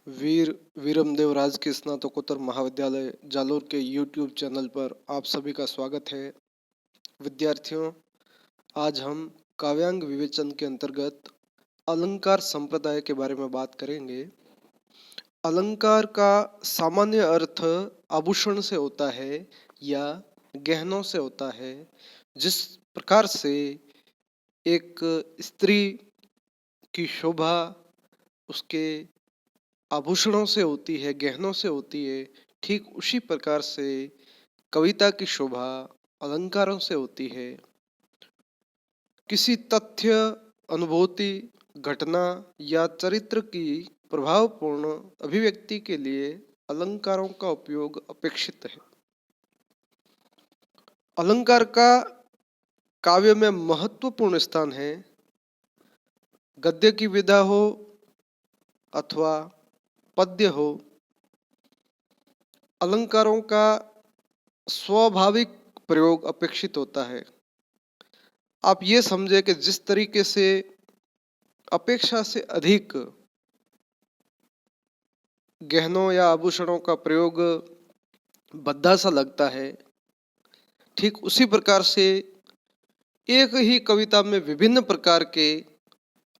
वीर वीरमदेव राजकीय स्नातकोत्तर महाविद्यालय जालोर के यूट्यूब चैनल पर आप सभी का स्वागत है। विद्यार्थियों, आज हम काव्यांग विवेचन के अंतर्गत अलंकार संप्रदाय के बारे में बात करेंगे। अलंकार का सामान्य अर्थ आभूषण से होता है या गहनों से होता है। जिस प्रकार से एक स्त्री की शोभा उसके आभूषणों से होती है, गहनों से होती है, ठीक उसी प्रकार से कविता की शोभा अलंकारों से होती है। किसी तथ्य, अनुभूति, घटना या चरित्र की प्रभावपूर्ण अभिव्यक्ति के लिए अलंकारों का उपयोग अपेक्षित है। अलंकार का काव्य में महत्वपूर्ण स्थान है। गद्य की विधा हो अथवा पद्य हो, अलंकारों का स्वाभाविक प्रयोग अपेक्षित होता है। आप ये समझे कि जिस तरीके से अपेक्षा से अधिक गहनों या आभूषणों का प्रयोग भद्दा सा लगता है, ठीक उसी प्रकार से एक ही कविता में विभिन्न प्रकार के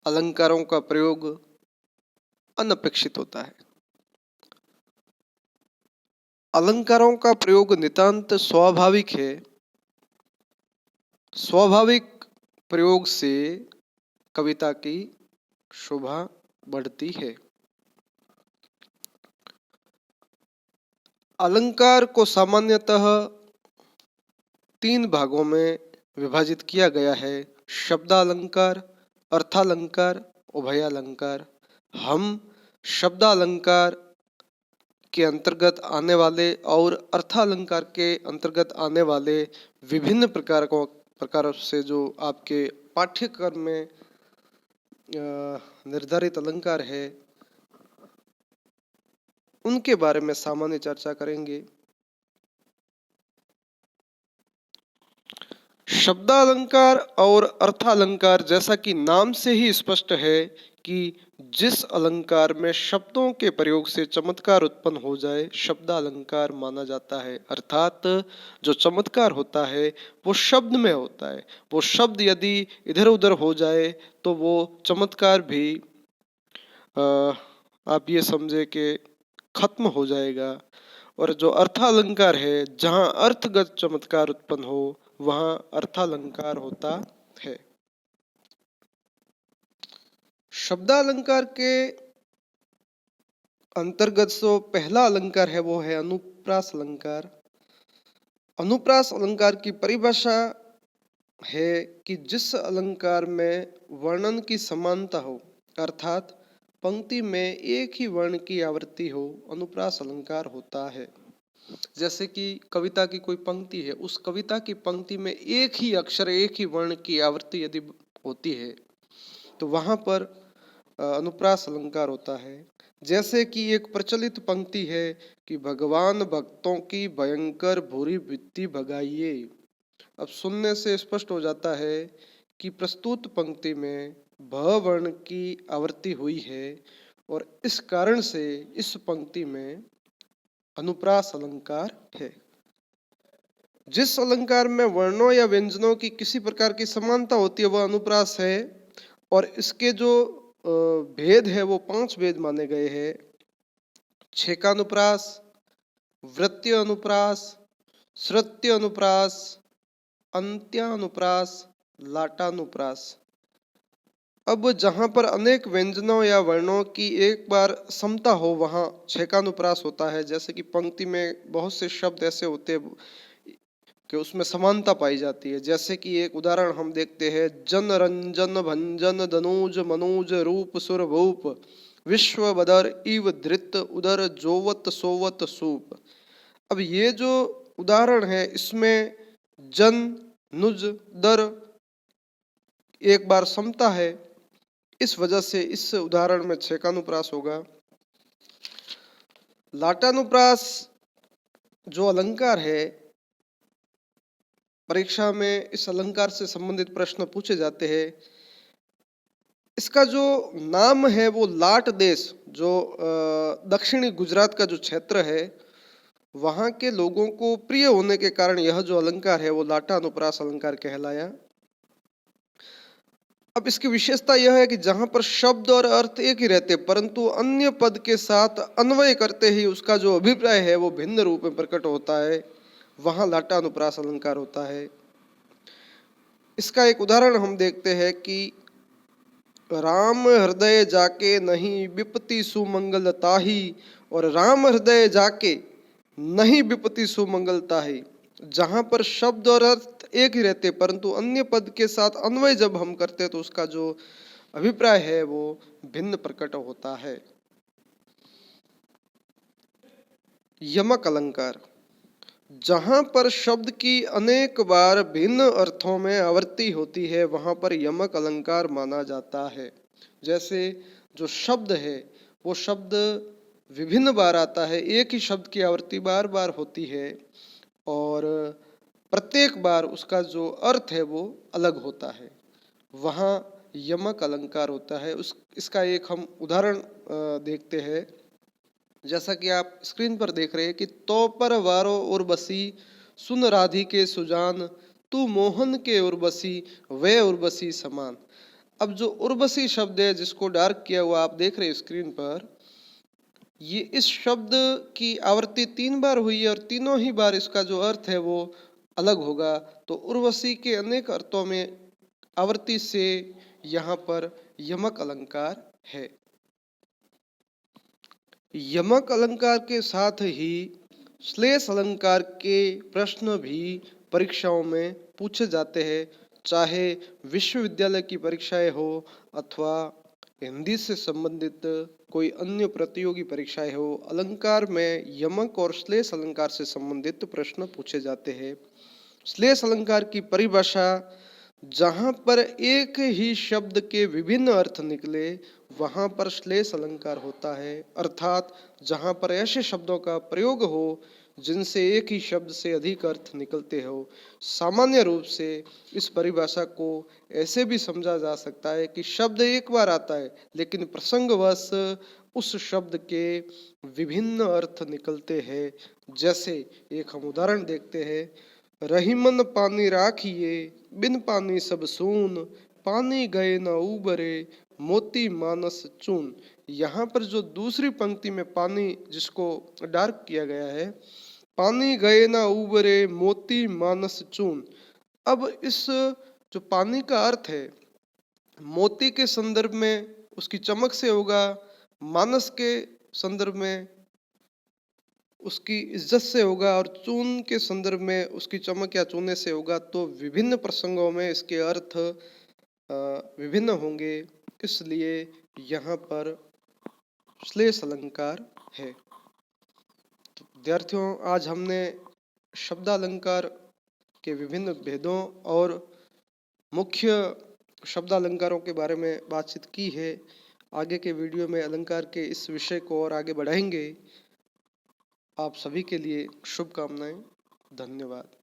अलंकारों का प्रयोग अनपेक्षित होता है। अलंकारों का प्रयोग नितांत स्वाभाविक है। स्वाभाविक प्रयोग से कविता की शोभा बढ़ती है। अलंकार को सामान्यतः 3 भागों में विभाजित किया गया है: शब्दालंकार, अर्थालंकार, उभयालंकार। हम शब्दालंकार के अंतर्गत आने वाले और अर्थालंकार के अंतर्गत आने वाले विभिन्न प्रकारों से जो आपके पाठ्यक्रम में निर्धारित अलंकार है, उनके बारे में सामान्य चर्चा करेंगे। शब्दालंकार और अर्थालंकार, जैसा कि नाम से ही स्पष्ट है कि जिस अलंकार में शब्दों के प्रयोग से चमत्कार उत्पन्न हो जाए, शब्दालंकार माना जाता है। अर्थात जो चमत्कार होता है वो शब्द में होता है। वो शब्द यदि इधर उधर हो जाए तो वो चमत्कार भी आप ये समझे कि खत्म हो जाएगा। और जो अर्थालंकार है, जहाँ अर्थगत चमत्कार उत्पन्न हो, वहाँ अर्थालंकार होता है। शब्दालंकार के अंतर्गत जो पहला अलंकार है वो है अनुप्रास अलंकार। अनुप्रास अलंकार की परिभाषा है कि जिस अलंकार में वर्णन की समानता हो, अर्थात पंक्ति में एक ही वर्ण की आवृत्ति हो, अनुप्रास अलंकार होता है। जैसे कि कविता की कोई पंक्ति है, उस कविता की पंक्ति में एक ही अक्षर, एक ही वर्ण की आवृत्ति यदि होती है तो वहां पर अनुप्रास अलंकार होता है। जैसे कि एक प्रचलित पंक्ति है कि भगवान भक्तों की भयंकर बुरी वृत्ति भगाइए। अब सुनने से स्पष्ट हो जाता है कि प्रस्तुत पंक्ति में भ वर्ण की आवृत्ति हुई है और इस कारण से इस पंक्ति में अनुप्रास अलंकार है। जिस अलंकार में वर्णों या व्यंजनों की किसी प्रकार की समानता होती है वह अनुप्रास है। और इसके जो भेद है वो 5 भेद माने गए हैं: छेकानुप्रास, वृत्तीय अनुप्रास, श्रुत्य अनुप्रास, अंत्यानुप्रास, लाटानुप्रास। अब जहां पर अनेक व्यंजनों या वर्णों की एक बार समता हो वहां छेकानुप्रास होता है। जैसे कि पंक्ति में बहुत से शब्द ऐसे होते हैं कि उसमें समानता पाई जाती है। जैसे कि एक उदाहरण हम देखते हैं: जन रंजन भंजन दनुज मनोज रूप सुर भूप विश्व बदर इव धृत उदर जोवत सोवत सूप। अब ये जो उदाहरण है इसमें जन नुज दर एक बार समता है, इस वजह से इस उदाहरण में छेकानुप्रास होगा। लाटानुप्रास जो अलंकार है, परीक्षा में इस अलंकार से संबंधित प्रश्न पूछे जाते हैं। इसका जो नाम है वो लाट देश, जो दक्षिणी गुजरात का जो क्षेत्र है, वहां के लोगों को प्रिय होने के कारण यह जो अलंकार है वो लाटा अनुप्रास अलंकार कहलाया। अब इसकी विशेषता यह है कि जहां पर शब्द और अर्थ एक ही रहते परंतु अन्य पद के साथ अन्वय करते ही उसका जो अभिप्राय है वो भिन्न रूप में प्रकट होता है, वहां लाटा अनुप्रास अलंकार होता है। इसका एक उदाहरण हम देखते हैं कि राम हृदय जाके नहीं विपत्ति सुमंगल ताही, और राम हृदय जाके नहीं विपत्ति सुमंगल ताही। जहां पर शब्द और अर्थ एक ही रहते परंतु अन्य पद के साथ अन्वय जब हम करते तो उसका जो अभिप्राय है वो भिन्न प्रकट होता है। यमक अलंकार, जहां पर शब्द की अनेक बार भिन्न अर्थों में आवृत्ति होती है वहां पर यमक अलंकार माना जाता है। जैसे जो शब्द है वो शब्द विभिन्न बार आता है, एक ही शब्द की आवृत्ति बार बार होती है और प्रत्येक बार उसका जो अर्थ है वो अलग होता है, वहाँ यमक अलंकार होता है। इसका एक हम उदाहरण देखते हैं। जैसा कि आप स्क्रीन पर देख रहे हैं कि तो पर वारो उर्वशी सुन राधि के सुजान, तू मोहन के उर्वशी वे उर्वशी समान। अब जो उर्वशी शब्द है जिसको डार्क किया हुआ आप देख रहे हैं स्क्रीन पर, ये इस शब्द की आवृत्ति 3 बार हुई है और तीनों ही बार इसका जो अर्थ है वो अलग होगा। तो उर्वशी के अनेक अर्थों में आवृत्ति से यहाँ पर यमक अलंकार है। यमक अलंकार के साथ ही श्लेष अलंकार के प्रश्न भी परीक्षाओं में पूछे जाते हैं, चाहे विश्वविद्यालय की परीक्षाएं हो अथवा हिंदी से संबंधित कोई अन्य प्रतियोगी परीक्षाएं हो। अलंकार में यमक और श्लेष अलंकार से संबंधित प्रश्न पूछे जाते हैं। श्लेष अलंकार की परिभाषा, जहां पर एक ही शब्द के विभिन्न अर्थ निकले वहां पर श्लेष अलंकार होता है, अर्थात जहां पर ऐसे शब्दों का प्रयोग हो जिनसे एक ही शब्द से अधिक अर्थ निकलते हो। सामान्य रूप से इस परिभाषा को ऐसे भी समझा जा सकता है कि शब्द एक बार आता है लेकिन प्रसंगवश उस शब्द के विभिन्न अर्थ निकलते हैं। जैसे एक हम उदाहरण देखते हैं, रहीमन पानी राखिए बिन पानी सब सून, पानी गए न उबरे मोती मानस चून। यहाँ पर जो दूसरी पंक्ति में पानी जिसको डार्क किया गया है, पानी गए न उबरे मोती मानस चून। अब इस जो पानी का अर्थ है मोती के संदर्भ में उसकी चमक से होगा, मानस के संदर्भ में उसकी इज्जत से होगा और चून के संदर्भ में उसकी चमक या चूने से होगा। तो विभिन्न प्रसंगों में इसके अर्थ विभिन्न होंगे, इसलिए यहाँ पर श्लेष अलंकार है। तो विद्यार्थियों, आज हमने शब्दालंकार के विभिन्न भेदों और मुख्य शब्दालंकारों के बारे में बातचीत की है। आगे के वीडियो में अलंकार के इस विषय को और आगे बढ़ाएंगे। आप सभी के लिए शुभकामनाएं। धन्यवाद।